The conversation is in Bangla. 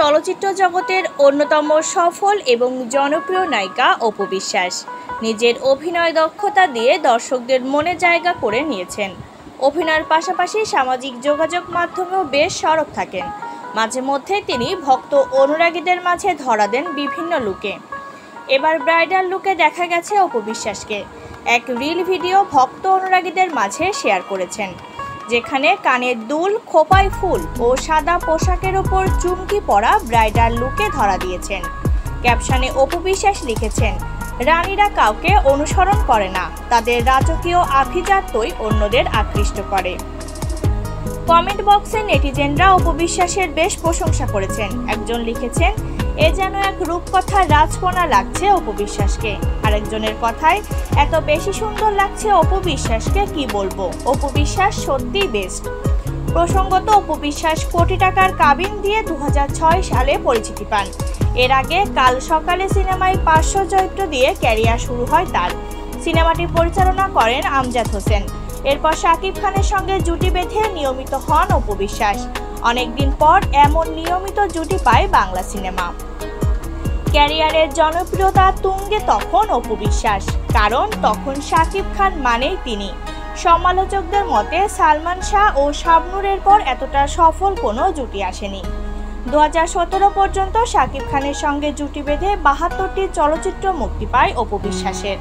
চলচ্চিত্র জগতের অন্যতম সফল এবং জনপ্রিয় নায়িকা অপু বিশ্বাস নিজের অভিনয় দক্ষতা দিয়ে দর্শকদের মনে জায়গা করে নিয়েছেন। অভিনয়ের পাশাপাশি সামাজিক যোগাযোগ মাধ্যমেও বেশ সরব থাকেন। মাঝে মধ্যে তিনি ভক্ত অনুরাগীদের মাঝে ধরা দেন বিভিন্ন লুকে। এবার ব্রাইডাল লুকে দেখা গেছে অপু বিশ্বাসকে। এক রিল ভিডিও ভক্ত অনুরাগীদের মাঝে শেয়ার করেছেন, যেখানে কানের দুল, খোপায় ফুল ও সাদা পোশাকের ওপর চুমকি পরা ব্রাইডাল লুকে ধরা দিয়েছেন। ক্যাপশনে অপু বিশ্বাস লিখেছেন, রানীরা কাউকে অনুসরণ করে না, তাদের রাজকীয় আভিজাত্যই অন্যদের আকৃষ্ট করে। কমেন্ট বক্সে নেটিজেনরা অপু বিশ্বাসের বেশ প্রশংসা করেছেন। একজন লিখেছেন, এ যেন এক রূপকথার রাজকন্যা লাগছে অপু বিশ্বাসকে। আরেকজনের কথায়, এত বেশি সুন্দর লাগছে অপু বিশ্বাসকে, কি বলবো, অপু বিশ্বাস সত্যিই বেস্ট। প্রসঙ্গত, অপু বিশ্বাস কোটি টাকার কাবিন দিয়ে 2006 সালে পরিচিতি পান। এর আগে কাল সকালে সিনেমায় 500 চরিত্র দিয়ে ক্যারিয়ার শুরু হয় তার। সিনেমাটি পরিচালনা করেন আমজাদ হোসেন। এরপর শাকিব খানের সঙ্গে জুটি বেঁধে নিয়মিত হন অপু বিশ্বাস। অনেকদিন পর এমন নিয়মিত জুটি পায় বাংলা সিনেমা। ক্যারিয়ারের জনপ্রিয়তা তুঙ্গে তখন অপু বিশ্বাস, কারণ তখন শাকিব খান মানেই তিনি। সমালোচকদের মতে সালমান শাহ ও শাবনূরের পর এতটা সফল কোনো জুটি আসেনি। 2017 পর্যন্ত শাকিব খানের সঙ্গে জুটি বেঁধে 72টি চলচ্চিত্র মুক্তি পায় অপু বিশ্বাসের।